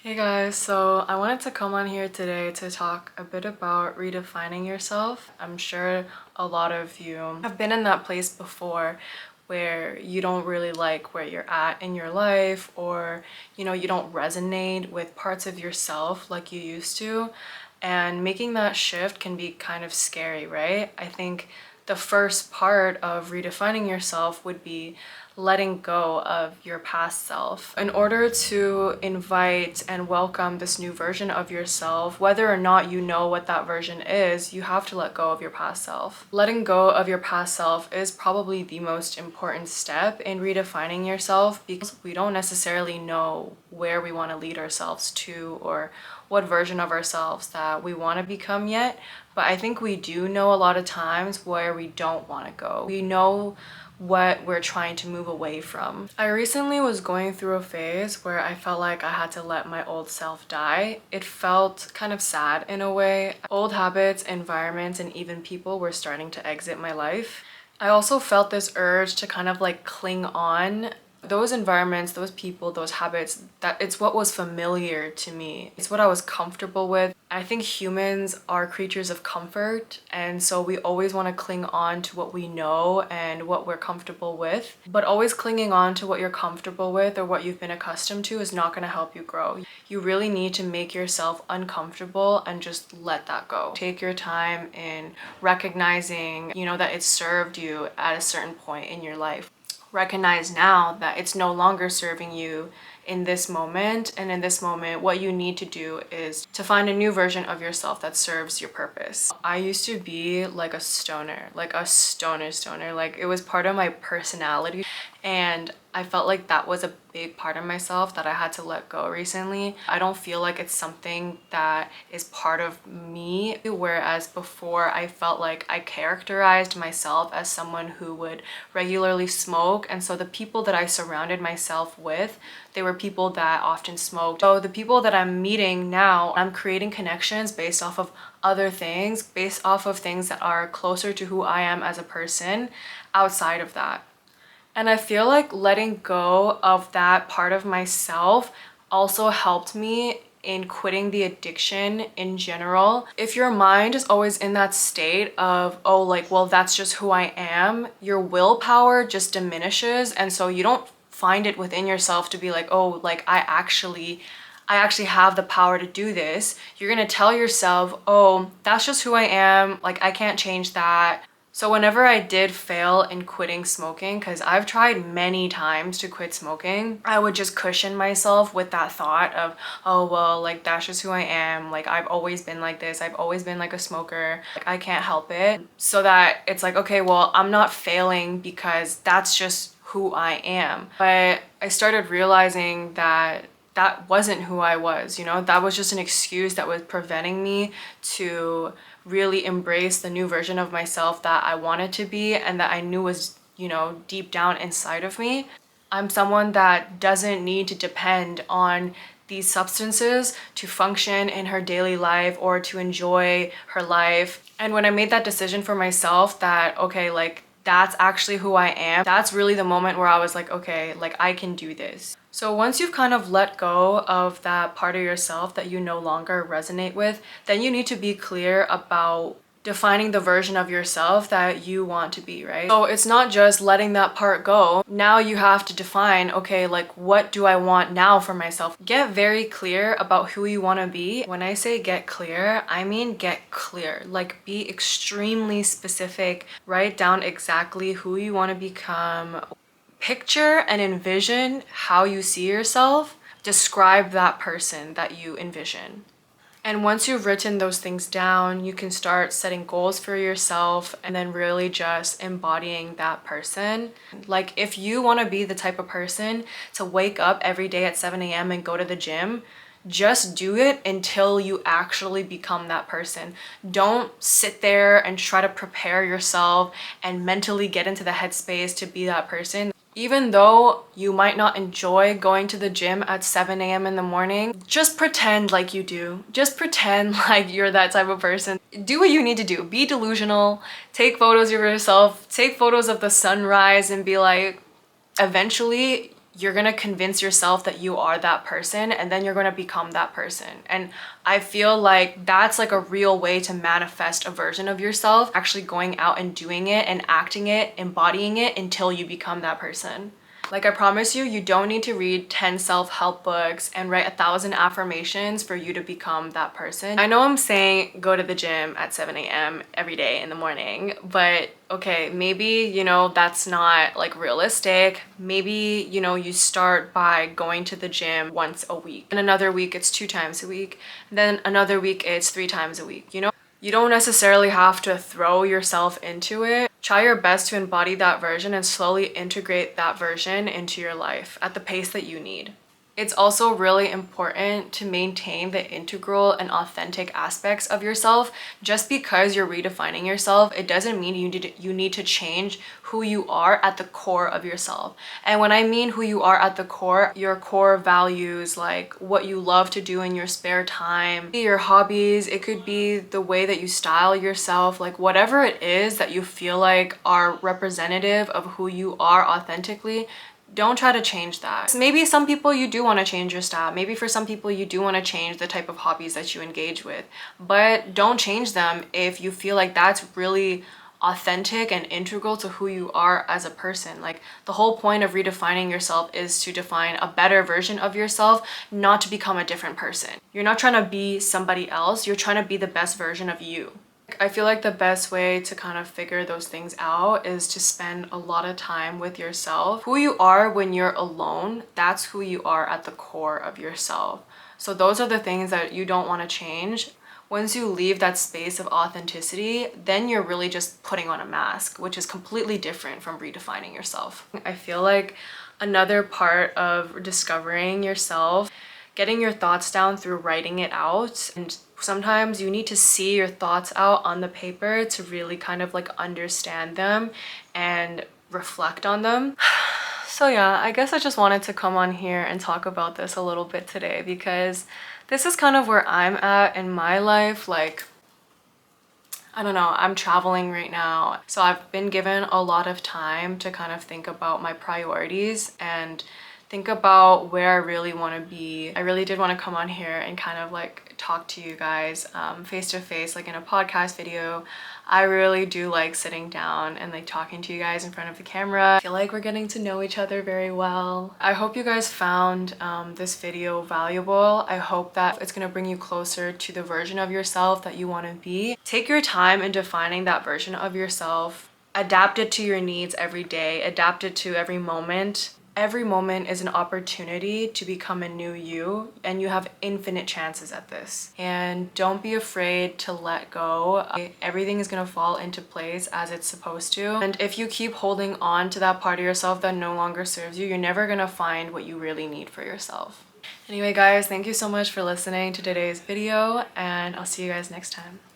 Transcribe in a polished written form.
Hey guys, so I wanted to come on here today to talk a bit about redefining yourself. I'm sure a lot of you have been in that place before where you don't really like where you're at in your life, or you don't resonate with parts of yourself like you used to. And making that shift can be kind of scary, right? I think the first part of redefining yourself would be letting go of your past self. In order to invite and welcome this new version of yourself, whether or not you know what that version is, you have to let go of your past self. Letting go of your past self is probably the most important step in redefining yourself, because we don't necessarily know where we want to lead ourselves to or what version of ourselves that we want to become yet. But I think we do know a lot of times where we don't want to go. We know what we're trying to move away from. I recently was going through a phase where I felt like I had to let my old self die. It felt kind of sad in a way. Old habits, environments, and even people were starting to exit my life. I also felt this urge to kind of like cling on. Those environments, those people, those habits, that it's what was familiar to me. It's what I was comfortable with. I think humans are creatures of comfort, and so we always want to cling on to what we know and what we're comfortable with. But always clinging on to what you're comfortable with or what you've been accustomed to is not going to help you grow. You really need to make yourself uncomfortable and just let that go. Take your time in recognizing, that it served you at a certain point in your life. Recognize now that it's no longer serving you in this moment, and in this moment what you need to do is to find a new version of yourself that serves your purpose. I used to be like a stoner, like a stoner, like it was part of my personality, and I felt like that was a big part of myself that I had to let go recently. I don't feel like it's something that is part of me, whereas before I felt like I characterized myself as someone who would regularly smoke, and so the people that I surrounded myself with, they were people that often smoked. So the people that I'm meeting now, I'm creating connections based off of other things, based off of things that are closer to who I am as a person outside of that. And I feel like letting go of that part of myself also helped me in quitting the addiction in general. If your mind is always in that state of, oh, like, well, that's just who I am, your willpower just diminishes. And so you don't find it within yourself to be like, oh, like, I actually have the power to do this. You're gonna tell yourself, oh, that's just who I am. Like, I can't change that. So whenever I did fail in quitting smoking, because I've tried many times to quit smoking, I would just cushion myself with that thought of, oh, well, like, that's just who I am. Like, I've always been like this. I've always been like a smoker. Like, I can't help it. So that it's like, okay, well, I'm not failing because that's just who I am. But I started realizing that that wasn't who I was, that was just an excuse that was preventing me to really embrace the new version of myself that I wanted to be and that I knew was, deep down inside of me. I'm someone that doesn't need to depend on these substances to function in her daily life or to enjoy her life. And when I made that decision for myself that, okay, like, that's actually who I am, that's really the moment where I was like, okay, like, I can do this. So once you've kind of let go of that part of yourself that you no longer resonate with, then you need to be clear about defining the version of yourself that you want to be, right? So it's not just letting that part go. Now you have to define, okay, like, what do I want now for myself? Get very clear about who you want to be. When I say get clear, I mean get clear. Like, be extremely specific. Write down exactly who you want to become. Picture and envision how you see yourself. Describe that person that you envision. And once you've written those things down, you can start setting goals for yourself and then really just embodying that person. Like, if you want to be the type of person to wake up every day at 7 a.m. and go to the gym, just do it until you actually become that person. Don't sit there and try to prepare yourself and mentally get into the headspace to be that person. Even though you might not enjoy going to the gym at 7 a.m. in the morning, just pretend like you do. Just pretend like you're that type of person. Do what you need to do. Be delusional. Take photos of yourself. Take photos of the sunrise and be like, eventually you're gonna convince yourself that you are that person, and then you're gonna become that person. And I feel like that's like a real way to manifest a version of yourself, actually going out and doing it and acting it, embodying it until you become that person. Like, I promise you, you don't need to read 10 self-help books and write 1,000 affirmations for you to become that person. I know I'm saying go to the gym at 7 a.m. every day in the morning, but okay, maybe, you know, that's not like realistic. Maybe, you know, you start by going to the gym once a week, and another week it's 2 times a week, then another week it's 3 times a week, you know? You don't necessarily have to throw yourself into it. Try your best to embody that version and slowly integrate that version into your life at the pace that you need. It's also really important to maintain the integral and authentic aspects of yourself. Just because you're redefining yourself, it doesn't mean you need to change who you are at the core of yourself. And when I mean who you are at the core, your core values, like what you love to do in your spare time, your hobbies, it could be the way that you style yourself, like whatever it is that you feel like are representative of who you are authentically. Don't try to change that. Maybe some people you do want to change your style. Maybe for some people you do want to change the type of hobbies that you engage with, but don't change them if you feel like that's really authentic and integral to who you are as a person. Like, the whole point of redefining yourself is to define a better version of yourself, not to become a different person. You're not trying to be somebody else, you're trying to be the best version of you. I feel like the best way to kind of figure those things out is to spend a lot of time with yourself. Who you are when you're alone, that's who you are at the core of yourself. So those are the things that you don't want to change. Once you leave that space of authenticity, then you're really just putting on a mask, which is completely different from redefining yourself. I feel like another part of discovering yourself, getting your thoughts down through writing it out. And sometimes you need to see your thoughts out on the paper to really kind of like understand them and reflect on them. So yeah, I guess I just wanted to come on here and talk about this a little bit today, because this is kind of where I'm at in my life. Like, I don't know, I'm traveling right now. So I've been given a lot of time to kind of think about my priorities and think about where I really want to be. I really did want to come on here and kind of like talk to you guys face to face, like in a podcast video. I really do like sitting down and like talking to you guys in front of the camera. I feel like we're getting to know each other very well. I hope you guys found this video valuable. I hope that it's gonna bring you closer to the version of yourself that you want to be. Take your time in defining that version of yourself. Adapt it to your needs every day. Adapt it to every moment. Every moment is an opportunity to become a new you, and you have infinite chances at this. And don't be afraid to let go. Everything is gonna fall into place as it's supposed to. And if you keep holding on to that part of yourself that no longer serves you, you're never gonna find what you really need for yourself. Anyway, guys, thank you so much for listening to today's video, and I'll see you guys next time.